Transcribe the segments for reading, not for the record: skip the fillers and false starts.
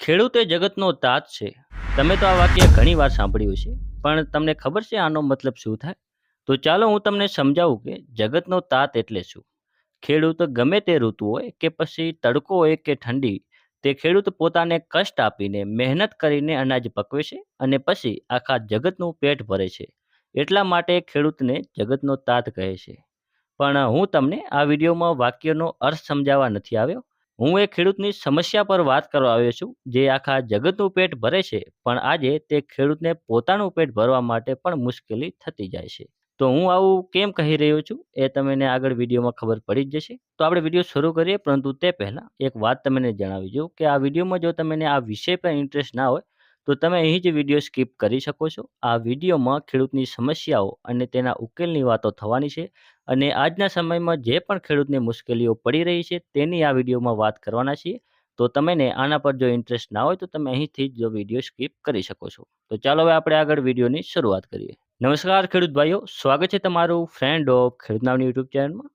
ખેડૂત એ જગતનો તાત છે. તમે તો આ વાક્ય ઘણીવાર સાંભળ્યું છે. પણ તમને ખબર છે આનો મતલબ શું થાય? તો ચાલો હું તમને સમજાવું કે જગતનો તાત એટલે શું? ખેડૂત ગમે તે ઋતુ હોય કે પછી તડકો હોય કે ઠંડી, તે ખેડૂત પોતાને કષ્ટ આપીને, મહેનત કરીને અનાજ પકવે છે અને પછી આખા જગતનું પેટ ભરે છે. એટલા માટે ખેડૂતને જગતનો તાત કહે છે. પણ હું તમને આ વિડીયોમાં વાક્યનો અર્થ સમજાવવા નથી આવ્યો. હું એ ખેડૂતની સમસ્યા પર વાત કરવા આવ્યો છું, જે આખા જગતનું પેટ ભરે છે, પણ આજે તે ખેડૂતને પોતાનું પેટ ભરવા માટે પણ મુશ્કેલી થતી જાય છે. તો હું આવું કેમ કહી રહ્યો છું, એ તમને આગળ વિડીયોમાં ખબર પડી જ જશે. તો આપણે વિડીયો શરૂ કરીએ, પરંતુ તે પહેલાં એક વાત તમને જણાવી દઉં કે આ વિડીયોમાં જો તમને આ વિષય પર ઇન્ટરેસ્ટ ના હોય, તો તમે અહીં જ વિડીયો સ્કીપ કરી શકો છો. આ વિડીયોમાં ખેડૂતની સમસ્યાઓ અને તેના ઉકેલની વાતો થવાની છે. અને આજના સમયમાં જે પણ ખેડૂતને મુશ્કેલીઓ પડી રહી છે તેની આ વિડીયોમાં વાત કરવાના છીએ. તો તમને આના પર જો ઇન્ટરેસ્ટ ના હોય તો તમે અહીંથી જ જો વિડીયો સ્કીપ કરી શકો છો. તો ચાલો હવે આપણે આગળ વિડીયોની શરૂઆત કરીએ. નમસ્કાર ખેડૂત ભાઈઓ, સ્વાગત છે તમારું ફ્રેન્ડ ઓફ ખેડૂત નામની યુટ્યુબ ચેનલમાં.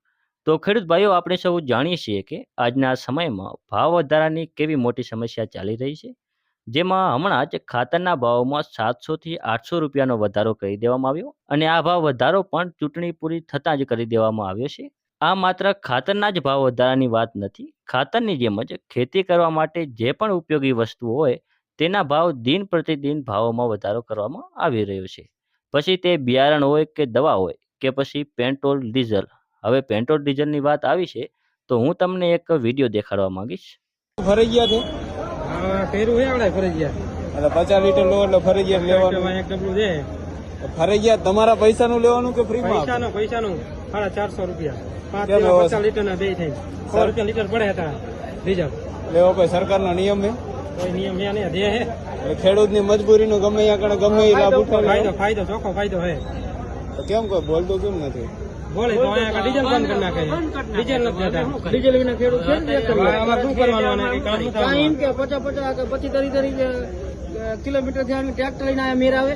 તો ખેડૂત ભાઈઓ, આપણે સૌ જાણીએ છીએ કે આજના સમયમાં ભાવ વધારાની કેવી મોટી સમસ્યા ચાલી રહી છે. જેમાં હમણાં જ ખાતરના ભાવમાં 700 થી 800 રૂપિયાનો વધારો કરી દેવામાં આવ્યો અને આ ભાવ વધારો પણ ચૂંટણી પૂરી થતાં જ કરી દેવામાં આવ્યો છે. આ માત્ર ખાતરના જ ભાવ વધારાની વાત નથી. ખાતરની જેમ જ ખેતી કરવા માટે જે પણ ઉપયોગી વસ્તુઓ હોય તેના ભાવ દિન પ્રતિદિન ભાવોમાં વધારો કરવામાં આવી રહ્યો છે. પછી તે બિયારણ હોય કે દવા હોય કે પછી પેટ્રોલ ડીઝલ. હવે પેટ્રોલ ડીઝલની વાત આવી છે તો હું તમને એક વિડીયો દેખાડવા માંગીશ. ફરજિયાત છે હા કર્યું છે આપણે ફરજિયાત. એટલે 50 લીટર લો એટલે ફરજિયાત લેવાનું. એક ડબલું છે ફરજિયાત તમારા પૈસાનું લેવાનું કે ફ્રીમાં? પૈસાનું 450 રૂપિયા. 5 કેમ કિલો એવો? 50 લીટરના બે થઈ 100 રૂપિયા લીટર પડે હતા ડીઝલ. લેવો કોઈ સરકારનો નિયમ છે? કોઈ નિયમ યા નહીં દે હે. એટલે ખેડૂતની મજબૂરીનો ગમે ત્યાં કણે ગમે એ લાભ ઉઠાવે. ફાયદો ચોખ્ખો ફાયદો હે. તો કેમ કોઈ બોલતું કેમ નથી? બોલે તો અહીંયા ડીઝલ બંધ કરી નાખે. ડીઝલ નથી દેતા. ડીઝલ વિના ખેડૂત છે ને અમારે શું કરવાનું? કાંઈ એમ કે 50 કે 25-30 કિલોમીટર થી ટ્રેક્ટર લઈને આયા મેર આવે.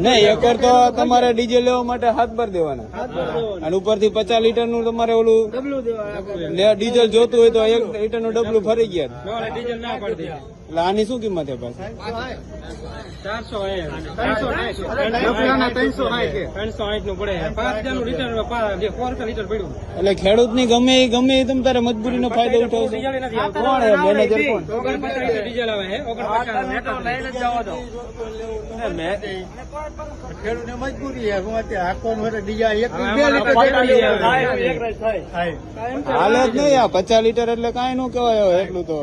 નહીં, એકવાર તો તમારે ડીઝલ લેવા માટે હાથ ભર દેવાના અને ઉપરથી 50 લીટરનું તમારે ઓલું ડબલું ડીઝલ જોતું હોય તો 1 લીટરનું ડબલું ફરજિયાત. ડીઝલ ના પડતી. એટલે આની શું કિંમત છે પાછી? 400 હે. 360 નું પડે. 5000 નું લીટર 4 લીટર પડ્યું. એટલે ખેડૂતની ગમે એ તમ તારે મજબૂરીનો ફાયદો ઉઠાવશે. કોણ હે મેનેજર? કોણ? 49 લીટર ડીઝલ આવે હે. 49 ખેડૂતને મજબૂરી છે હું અત્યારે હાંકવાનું હોય તો બીજા એક હાલે જ નહીં. આ 50 લીટર એટલે કાંઈ નું કહેવાય હવે એટલું તો.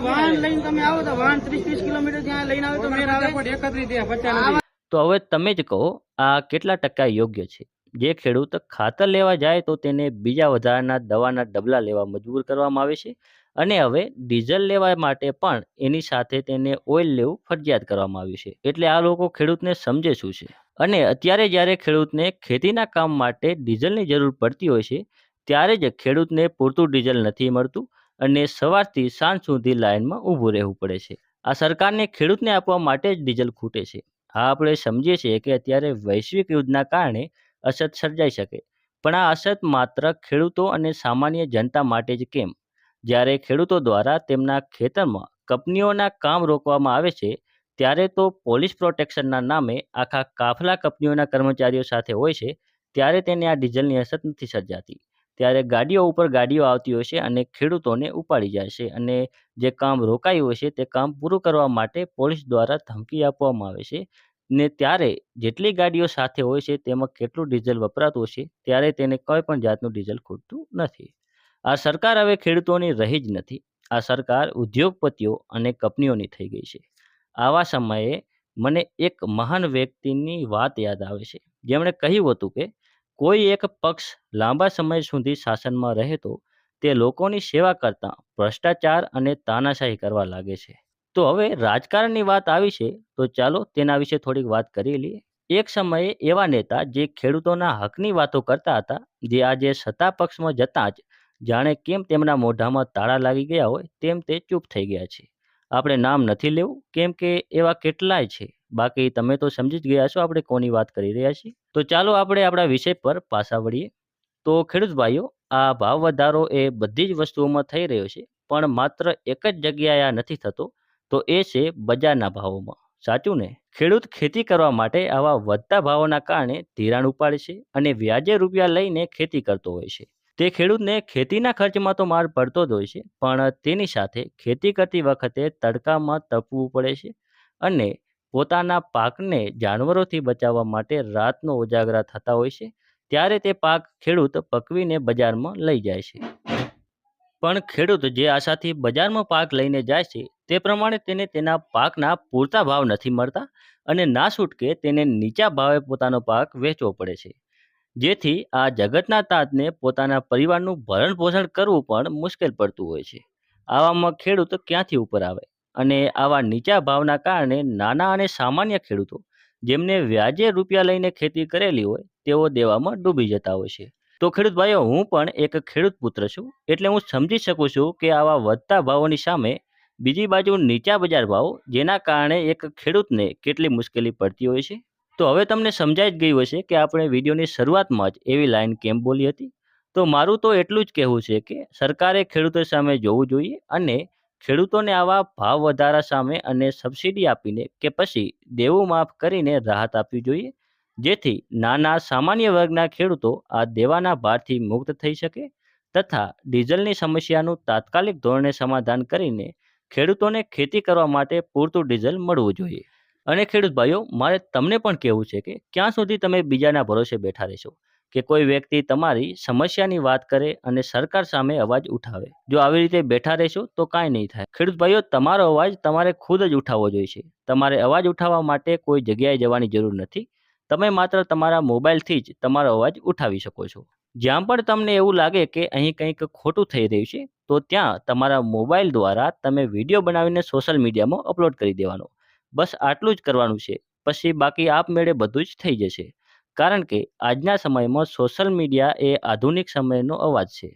વાહન લઈને તમે આવો તો વાહન 30 કિલોમીટર ત્યાં લઈને આવે તો મેર આવે. 31 તો હવે તમે જ કહો, આ કેટલા ટકા યોગ્ય છે? જે ખેડૂત ખાતર લેવા જાય તો તેને બીજા વધારાના દવાના ડબલા લેવા મજબૂર કરવામાં આવે છે અને હવે ડીઝલ લેવા માટે પણ એની સાથે તેને ઓઇલ લેવું ફરજિયાત કરવામાં આવ્યું છે. એટલે આ લોકો ખેડૂતને સમજે શું છે? અને અત્યારે જ્યારે ખેડૂતને ખેતીના કામ માટે ડીઝલની જરૂર પડતી હોય છે ત્યારે જ ખેડૂતને પૂરતું ડીઝલ નથી મળતું અને સવારથી સાંજ સુધી લાઇનમાં ઊભું રહેવું પડે છે. આ સરકારને ખેડૂતને આપવા માટે જ ડીઝલ ખૂટે છે. હા, આપણે સમજીએ છીએ કે અત્યારે વૈશ્વિક યુદ્ધના કારણે અછત સર્જાઈ શકે, પણ આ અછત માત્ર ખેડૂતો અને સામાન્ય જનતા માટે જ કેમ? જ્યારે ખેડૂતો દ્વારા તેમના ખેતરમાં કંપનીઓના કામ રોકવામાં આવે છે ત્યારે તો પોલીસ પ્રોટેક્શનના નામે આખા કાફલા કંપનીઓના કર્મચારીઓ સાથે હોય છે, ત્યારે તેને આ ડીઝલની અછત નથી સર્જાતી. ત્યારે ગાડીઓ ઉપર ગાડીઓ આવતી હોય છે અને ખેડૂતોને ઉપાડી જાય છે અને જે કામ રોકાયું હોય છે તે કામ પૂરું કરવા માટે પોલીસ દ્વારા ધમકી આપવામાં આવે છે. ને ત્યારે જેટલી ગાડીઓ સાથે હોય છે તેમાં કેટલું ડીઝલ વપરાતું હશે ત્યારે તેને કોઈ પણ જાતનું ડીઝલ ખૂટતું નથી. આ સરકાર હવે ખેડૂતોની રહી જ નથી. આ સરકાર ઉદ્યોગપતિઓ અને કંપનીઓની થઈ ગઈ છે. આવા સમયે મને એક મહાન વ્યક્તિની વાત યાદ આવે છે, જેમણે કહ્યું હતું કે કોઈ એક પક્ષ લાંબા સમય સુધી શાસનમાં રહે તો તે લોકોની સેવા કરતાં ભ્રષ્ટાચાર અને તાનાશાહી કરવા લાગે છે. તો હવે રાજકારણની વાત આવી છે તો ચાલો તેના વિશે થોડીક વાત કરી લઈએ. એક સમયે એવા નેતા જે ખેડૂતોના હકની વાતો કરતા હતા, જે આજે સત્તા પક્ષમાં જતાં જ જાણે કેમ તેમના મોઢામાં તાળા લાગી ગયા હોય તેમ તે ચૂપ થઈ ગયા છે. આપણે નામ નથી લેવું કેમ કે એવા કેટલાય છે. બાકી તમે તો સમજી જ ગયા છો આપણે કોની વાત કરી રહ્યા છીએ. તો ચાલો આપણે આપણા વિષય પર પાછા વળીએ. તો ખેડૂત ભાઈઓ, આ ભાવ વધારો એ બધી જ વસ્તુઓમાં થઈ રહ્યો છે, પણ માત્ર એક જ જગ્યાએ આ નથી થતો, તો એ છે બજારના ભાવોમાં. સાચું ને? ખેડૂત ખેતી કરવા માટે આવા વધતા ભાવોના કારણે ધિરાણ ઉપાડે છે અને વ્યાજે રૂપિયા લઈને ખેતી કરતો હોય છે. તે ખેડૂતને ખેતીના ખર્ચમાં તો માર પડતો જ હોય છે, પણ તેની સાથે ખેતી કરતી વખતે તડકામાં તપવું પડે છે અને પોતાના પાકને જાનવરોથી બચાવવા માટે રાતનો ઉજાગરા થતા હોય છે. ત્યારે તે પાક ખેડૂત પકવીને બજારમાં લઈ જાય છે. પણ ખેડૂત જે આશાથી બજારમાં પાક લઈને જાય છે, તે પ્રમાણે તેને તેના પાકના પૂરતા ભાવ નથી મળતા અને ના છૂટકે તેને નીચા ભાવે પોતાનો પાક વેચવો પડે છે. જેથી આ જગતના તાતને પોતાના પરિવારનું ભરણ પોષણ કરવું પણ મુશ્કેલ પડતું હોય છે. આવામાં ખેડૂત ક્યાંથી ઉપર આવે? અને આવા નીચા ભાવના કારણે નાના અને સામાન્ય ખેડૂતો, જેમને વ્યાજે રૂપિયા લઈને ખેતી કરેલી હોય, તેઓ દેવામાં ડૂબી જતા હોય છે. તો ખેડૂત ભાઈઓ, હું પણ એક ખેડૂત પુત્ર છું, એટલે હું સમજી શકું છું કે આવા વધતા ભાવોની સામે બીજી બાજુ નીચા બજાર ભાવ, જેના કારણે એક ખેડૂતને કેટલી મુશ્કેલી પડતી હોય છે. તો હવે તમને સમજાઈ જ ગયું હશે કે આપણે વિડીયોની શરૂઆતમાં જ એવી લાઈન કેમ બોલી હતી. તો મારું તો એટલું જ કહેવું છે કે સરકારે ખેડૂતો સામે જોવું જોઈએ અને ખેડૂતોને આવા ભાવ વધારા સામે અને સબસિડી આપીને કે પછી દેવું માફ કરીને રાહત આપવી જોઈએ, જેથી નાના સામાન્ય વર્ગના ખેડૂતો આ દેવાના ભારથી મુક્ત થઈ શકે તથા ડીઝલની સમસ્યાનું તાત્કાલિક ધોરણે સમાધાન કરીને ખેડૂતોને ખેતી કરવા માટે પૂરતું ડીઝલ મળવું જોઈએ. અને ખેડૂત ભાઈઓ, મારે તમને પણ કહેવું છે કે ક્યાં સુધી તમે બીજાના ભરોસે બેઠા રહેશો કે કોઈ વ્યક્તિ તમારી સમસ્યાની વાત કરે અને સરકાર સામે અવાજ ઉઠાવે. જો આવી રીતે બેઠા રહેશો તો કાંઈ નહીં થાય. ખેડૂત ભાઈઓ, તમારો અવાજ તમારે ખુદ જ ઉઠાવવો જોઈએ. તમારે અવાજ ઉઠાવવા માટે કોઈ જગ્યાએ જવાની જરૂર નથી. તમે માત્ર તમારા મોબાઈલથી જ તમારો અવાજ ઉઠાવી શકો છો. જ્યાં પણ તમને એવું લાગે કે અહીં કંઈક ખોટું થઈ રહ્યું છે, તો ત્યાં તમારા મોબાઈલ દ્વારા તમે વિડીયો બનાવીને સોશિયલ મીડિયામાં અપલોડ કરી દેવાનો. બસ આટલું જ કરવાનું છે. પછી બાકી આપમેળે બધું જ થઈ જશે. કારણ કે આજના સમયમાં સોશિયલ મીડિયા એ આધુનિક સમયનો અવાજ છે.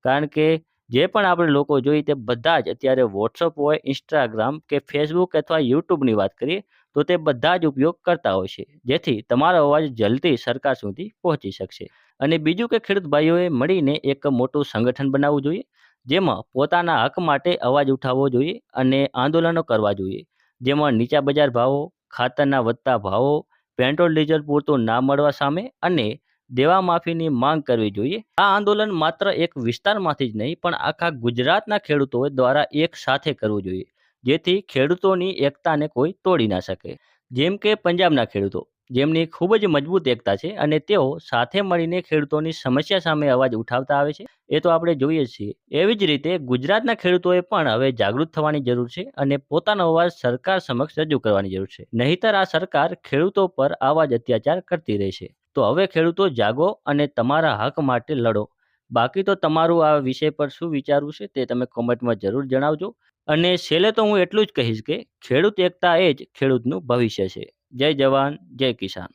કારણ કે જે પણ આપણે લોકો જોઈએ તે બધા જ અત્યારે વોટ્સઅપ હોય, ઇન્સ્ટાગ્રામ કે ફેસબુક અથવા યુટ્યુબની વાત કરીએ તો તે બધા જ ઉપયોગ કરતા હોય છે, જેથી તમારો અવાજ જલ્દી સરકાર સુધી પહોંચી શકશે. અને બીજું કે ખેડૂત ભાઈઓએ મળીને એક મોટું સંગઠન બનાવવું જોઈએ, જેમાં પોતાના હક માટે અવાજ ઉઠાવવો જોઈએ અને આંદોલનો કરવા જોઈએ, જેમાં નીચા બજાર ભાવો, ખાતરના વધતા ભાવો, પેટ્રોલ ડીઝલ પૂરતું ના મળવા સામે અને દેવા માફીની માંગ કરવી જોઈએ. આ આંદોલન માત્ર એક વિસ્તારમાંથી જ નહીં પણ આખા ગુજરાતના ખેડૂતો દ્વારા એક સાથે કરવું જોઈએ, જેથી ખેડૂતોની એકતાને કોઈ તોડી ના શકે. જેમ કે પંજાબના ખેડૂતો, જેમની ખૂબ જ મજબૂત એકતા છે અને તેઓ સાથે મળીને ખેડૂતોની સમસ્યા સામે અવાજ ઉઠાવતા આવે છે, એ તો આપણે જોઈએ જ છીએ. એવી જ રીતે ગુજરાતના ખેડૂતોએ પણ હવે જાગૃત થવાની જરૂર છે અને પોતાનો અવાજ સરકાર સમક્ષ રજૂ કરવાની જરૂર છે. નહીંતર આ સરકાર ખેડૂતો પર આવા જ અત્યાચાર કરતી રહેશે. તો હવે ખેડૂતો જાગો અને તમારા હક માટે લડો. બાકી તો તમારું આ વિષય પર શું વિચારવું છે તે તમે કોમેન્ટમાં જરૂર જણાવજો. અને છેલ્લે તો હું એટલું જ કહીશ કે ખેડૂત એકતા એ જ ખેડૂતનું ભવિષ્ય છે. જય જવાન, જય કિસાન.